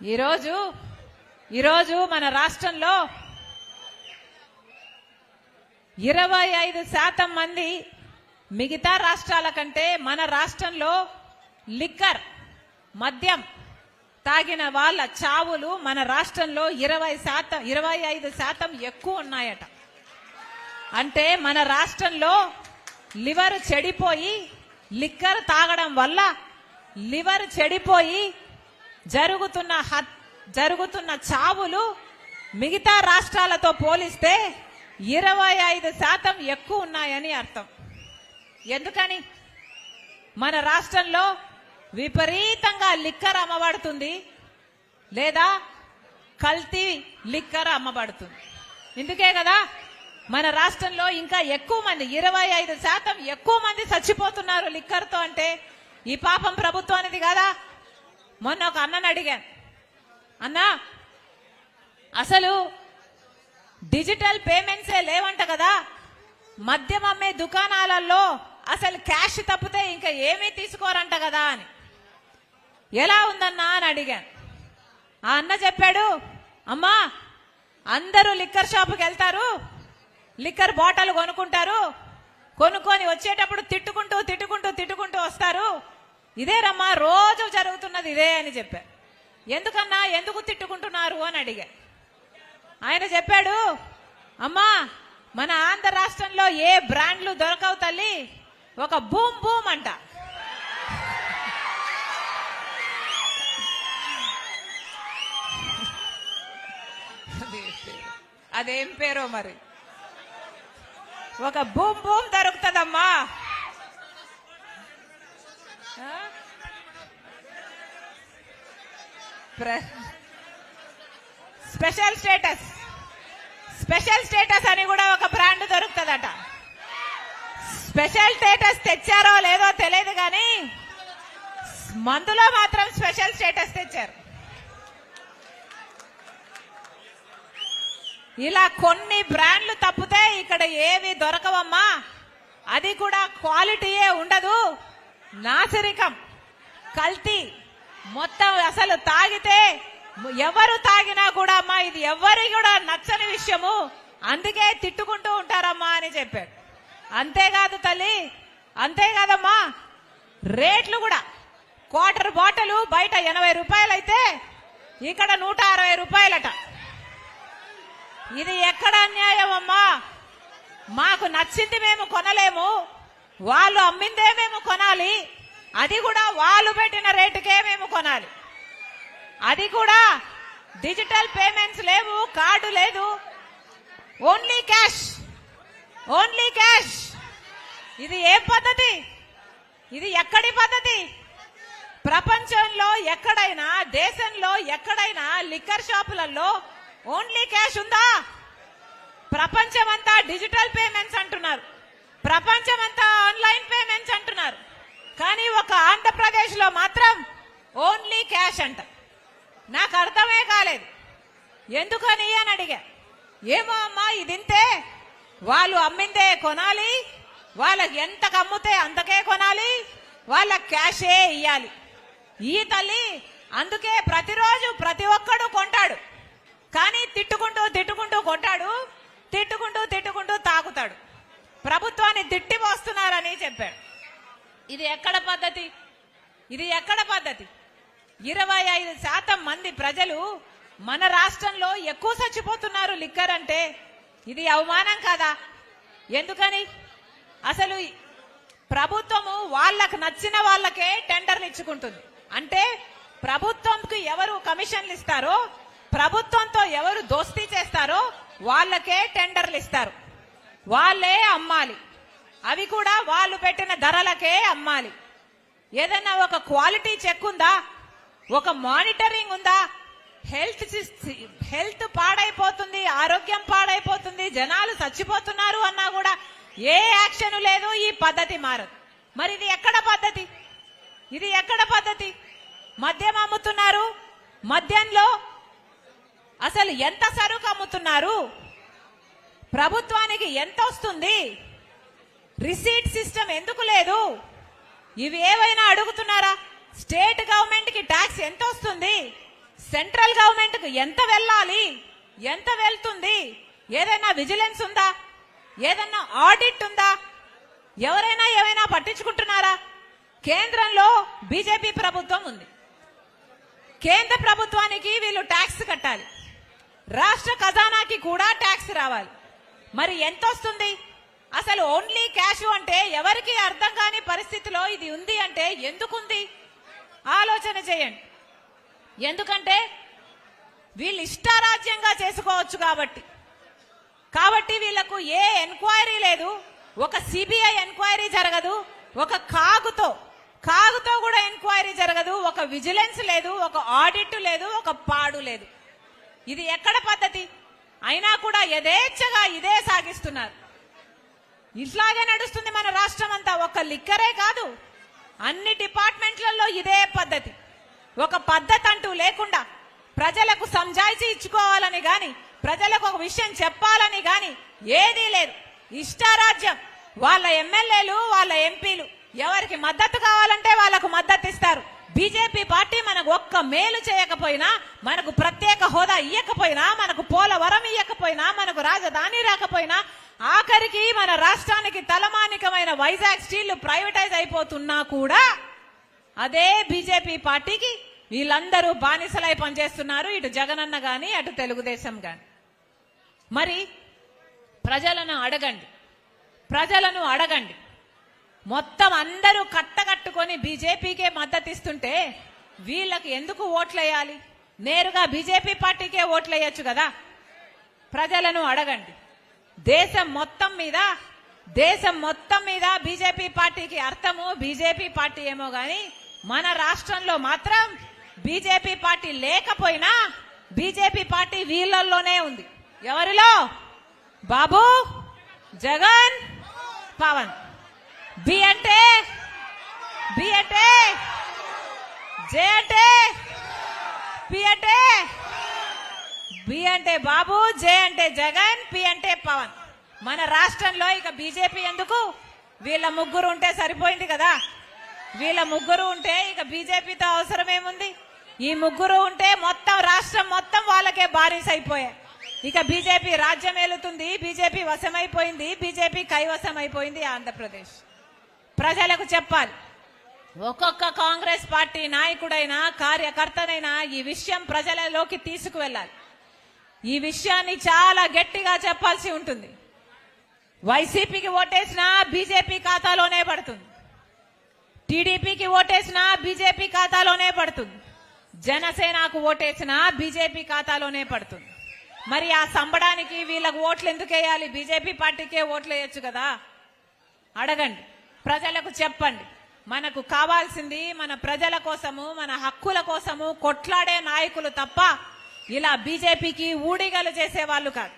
ఈరోజు మన రాష్ట్రంలో 25% మంది మిగతా రాష్ట్రాల కంటే మన రాష్ట్రంలో లిక్కర్ మద్యం తాగిన వాళ్ళ చావులు మన రాష్ట్రంలో 25% ఎక్కువ ఉన్నాయట. అంటే మన రాష్ట్రంలో లివర్ చెడిపోయి లిక్కర్ తాగడం వల్ల లివర్ చెడిపోయి జరుగుతున్న చావులు మిగతా రాష్ట్రాలతో పోలిస్తే 25% ఎక్కువ ఉన్నాయని అర్థం. ఎందుకని? మన రాష్ట్రంలో విపరీతంగా లిక్కర్ అమ్మబడుతుంది లేదా కల్తీ లిక్కర్ అమ్మబడుతుంది. ఇందుకే కదా మన రాష్ట్రంలో ఇంకా ఎక్కువ మంది 25% ఎక్కువ మంది చచ్చిపోతున్నారు లిక్కర్తో. అంటే ఈ పాపం ప్రభుత్వానిది కదా. మొన్న ఒక అన్నని అడిగాను, అన్నా అసలు డిజిటల్ పేమెంట్సే లేవంట కదా, మద్యం అమ్మే దుకాణాలలో అసలు క్యాష్ తప్పితే ఇంకా ఏమీ తీసుకోరంట కదా అని. ఎలా ఉందన్నా అని అడిగాను. ఆ అన్న చెప్పాడు, అమ్మా అందరూ లిక్కర్ షాపుకి వెళ్తారు, లిక్కర్ బాటిల్ కొనుక్కుంటారు, కొనుక్కొని వచ్చేటప్పుడు తిట్టుకుంటూ వస్తారు. ఇదేరమ్మా రోజు జరుగుతున్నది ఇదే అని చెప్పారు. ఎందుకన్నా ఎందుకు తిట్టుకుంటున్నారు అని అడిగా. ఆయన చెప్పాడు, అమ్మా మన ఆంధ్ర రాష్ట్రంలో ఏ బ్రాండ్లు దొరకవు తల్లి, ఒక బూమ్ బూమ్ అంట. అదేం పేరో మరి, ఒక బూమ్ బూమ్ దొరుకుతుందమ్మా. స్పెషల్ స్టేటస్ అని కూడా ఒక బ్రాండ్ దొరుకుతుందట. స్పెషల్ స్టేటస్ తెచ్చారో లేదో తెలియదు కానీ మందులో మాత్రం స్పెషల్ స్టేటస్ తెచ్చారు. ఇలా కొన్ని బ్రాండ్లు తప్పితే ఇక్కడ ఏవి దొరకవమ్మా. అది కూడా క్వాలిటీయే ఉండదు, నాసిరికం, కల్తీ మొత్తం. అసలు తాగితే ఎవరు తాగినా కూడా అమ్మా ఇది ఎవరి కూడా నచ్చని విషయము, అందుకే తిట్టుకుంటూ ఉంటారమ్మా అని చెప్పాడు. అంతేకాదు తల్లి, అంతేకాదమ్మా రేట్లు కూడా క్వార్టర్ బాటిల్ బయట 80 రూపాయలు అయితే ఇక్కడ 160 రూపాయలట. ఇది ఎక్కడ అన్యాయం అమ్మా? మాకు నచ్చింది మేము కొనలేము, వాళ్ళు అమ్మిందే మేము కొనాలి, అది కూడా వాళ్ళు పెట్టిన రేటుకే మేము కొనాలి. అది కూడా డిజిటల్ పేమెంట్స్ లేవు, కార్డు లేదు, ఓన్లీ క్యాష్. ఇది ఏ పద్ధతి? ఇది ఎక్కడి పద్ధతి? ప్రపంచంలో ఎక్కడైనా, దేశంలో ఎక్కడైనా లిక్కర్ షాపులలో ఓన్లీ క్యాష్ ఉందా? ప్రపంచమంతా డిజిటల్ పేమెంట్స్ అంటున్నారు, ప్రపంచమంతా ఆన్లైన్ పేమెంట్స్ అంటున్నారు, కానీ ఒక ఆంధ్రప్రదేశ్ లో మాత్రం ఓన్లీ క్యాష్ అంట. నాకు అర్థమే కాలేదు ఎందుకని అని అడిగా. ఏమో అమ్మా ఇదింతే, వాళ్ళు అమ్మిందే కొనాలి, వాళ్ళకి ఎంతకు అమ్ముతే అంతకే కొనాలి, వాళ్ళ క్యాషే ఇయ్యాలి. ఈ తల్లి అందుకే ప్రతిరోజు ప్రతి ఒక్కడు కొంటాడు, కానీ తిట్టుకుంటూ కొంటాడు, తిట్టుకుంటూ తాగుతాడు. ప్రభుత్వాన్ని తిట్టి పోస్తున్నారని చెప్పాడు. ఇది ఎక్కడ పద్ధతి? 25% మంది ప్రజలు మన రాష్ట్రంలో ఎక్కువ చచ్చిపోతున్నారు లిక్కర్ అంటే ఇది అవమానం కాదా? ఎందుకని? అసలు ప్రభుత్వము వాళ్ళకు నచ్చిన వాళ్ళకే టెండర్లు ఇచ్చుకుంటుంది. అంటే ప్రభుత్వంకి ఎవరు కమిషన్లు ఇస్తారో, ప్రభుత్వంతో ఎవరు దోస్తీ చేస్తారో వాళ్ళకే టెండర్లు ఇస్తారు, వాళ్ళే అమ్మాలి, అవి కూడా వాళ్ళు పెట్టిన ధరలకే అమ్మాలి. ఏదైనా ఒక క్వాలిటీ చెక్ ఉందా? ఒక మానిటరింగ్ ఉందా? హెల్త్ పాడైపోతుంది, ఆరోగ్యం పాడైపోతుంది, జనాలు చచ్చిపోతున్నారు అన్నా కూడా ఏ యాక్షన్ లేదు, ఈ పద్ధతి మారదు. మరి ఇది ఎక్కడ పద్ధతి? మద్యం అమ్ముతున్నారు, మద్యంలో అసలు ఎంత సరుకు అమ్ముతున్నారు, ప్రభుత్వానికి ఎంత వస్తుంది, రిసీట్ సిస్టమ్ ఎందుకు లేదు, ఇవి ఏవైనా అడుగుతున్నారా? స్టేట్ గవర్నమెంట్ కి ట్యాక్స్ ఎంత వస్తుంది, సెంట్రల్ గవర్నమెంట్ కు ఎంత వెళ్ళాలి, ఎంత వెళ్తుంది, ఏదైనా విజిలెన్స్ ఉందా, ఏదైనా ఆడిట్ ఉందా, ఎవరైనా ఏమైనా పట్టించుకుంటున్నారా? కేంద్రంలో బీజేపీ ప్రభుత్వం ఉంది. కేంద్ర ప్రభుత్వానికి వీళ్ళు ట్యాక్స్ కట్టాలి, రాష్ట్ర ఖజానాకి కూడా ట్యాక్స్ రావాలి. మరి ఎంత వస్తుంది? అసలు ఓన్లీ క్యాష్ అంటే ఎవరికి అర్థం కాని పరిస్థితిలో ఇది ఉంది అంటే ఎందుకుంది ఆలోచన చేయండి. ఎందుకంటే వీళ్ళు ఇష్టారాజ్యంగా చేసుకోవచ్చు కాబట్టి వీళ్లకు ఏ ఎంక్వైరీ లేదు, ఒక సిబిఐ ఎంక్వైరీ జరగదు, ఒక కాగుతో కూడా ఎంక్వైరీ జరగదు, ఒక విజిలెన్స్ లేదు, ఒక ఆడిట్ లేదు, ఒక పాడు లేదు. ఇది ఎక్కడ పద్ధతి? అయినా కూడా యథేచ్ఛగా ఇదే సాగిస్తున్నారు. ఇట్లాగే నడుస్తుంది మన రాష్ట్రం అంతా. ఒక లిక్కరే కాదు, అన్ని డిపార్ట్మెంట్లలో ఇదే పద్ధతి. ఒక పద్ధతి అంటూ లేకుండా ప్రజలకు సంజాయిషీ ఇచ్చుకోవాలని గాని, ప్రజలకు ఒక విషయం చెప్పాలని గాని ఏదీ లేదు. ఇష్టారాజ్యం. వాళ్ళ ఎమ్మెల్యేలు, వాళ్ళ ఎంపీలు ఎవరికి మద్దతు కావాలంటే వాళ్ళకు మద్దతు ఇస్తారు. బీజేపీ పార్టీ మనకు ఒక్క మేలు చేయకపోయినా, మనకు ప్రత్యేక హోదా ఇయ్యకపోయినా, మనకు పోలవరం ఇయ్యకపోయినా, మనకు రాజధాని రాకపోయినా, ఆఖరికి మన రాష్ట్రానికి తలమానికమైన వైజాగ్ స్టీల్ ప్రైవేటైజ్ అయిపోతున్నా కూడా అదే బీజేపీ పార్టీకి వీళ్ళందరూ బానిసలై పనిచేస్తున్నారు. ఇటు జగనన్న గాని, అటు తెలుగుదేశం గాని. మరి ప్రజలను అడగండి. మొత్తం అందరూ కట్టకట్టుకొని బీజేపీకే మద్దతు ఇస్తుంటే వీళ్ళకి ఎందుకు ఓట్లేయాలి? నేరుగా బీజేపీ పార్టీకే ఓట్లేయచ్చు కదా. ప్రజలను అడగండి. దేశం మొత్తం మీద బీజేపీ పార్టీకి అర్థము బీజేపీ పార్టీ ఏమో గాని, మన రాష్ట్రంలో మాత్రం బీజేపీ పార్టీ లేకపోయినా బీజేపీ పార్టీ వీళ్ళల్లోనే ఉంది. ఎవరిలో? బాబు, జగన్, పవన్. బి అంటే జే అంటే పి అంటే బి అంటే బాబు, జే అంటే జగన్, పి అంటే పవన్. మన రాష్ట్రంలో ఇక బీజేపీ ఎందుకు? వీళ్ళ ముగ్గురు ఉంటే సరిపోయింది కదా. వీళ్ళ ముగ్గురు ఉంటే ఇక బీజేపీతో అవసరం ఏముంది? ఈ ముగ్గురు ఉంటే మొత్తం రాష్ట్రం మొత్తం వాళ్ళకే బారిస్ అయిపోయాయి. ఇక బీజేపీ రాజ్యం ఏలుతుంది, బీజేపీ వశమైపోయింది, బీజేపీ కైవసం అయిపోయింది ఆంధ్రప్రదేశ్. ప్రజలకు చెప్పాలి. ఒక్కొక్క కాంగ్రెస్ పార్టీ నాయకుడైనా, కార్యకర్తనైనా ఈ విషయం ప్రజలలోకి తీసుకువెళ్ళాలి. ఈ విషయాన్ని చాలా గట్టిగా చెప్పాల్సి ఉంటుంది. వైసీపీకి ఓటేసినా బీజేపీ ఖాతాలోనే పడుతుంది, టీడీపీకి ఓటేసినా బీజేపీ ఖాతాలోనే పడుతుంది, జనసేనకు ఓటేసినా బీజేపీ ఖాతాలోనే పడుతుంది. మరి ఆ సంబడానికి వీళ్ళకు ఓట్లు ఎందుకు వేయాలి? బీజేపీ పార్టీకే ఓట్లు వేయచ్చు కదా. అడగండి, ప్రజలకు చెప్పండి. మనకు కావాల్సింది మన ప్రజల కోసము, మన హక్కుల కోసము కొట్లాడే నాయకులు తప్ప ఇలా బీజేపీకి ఊడిగలు చేసే వాళ్ళు కాదు.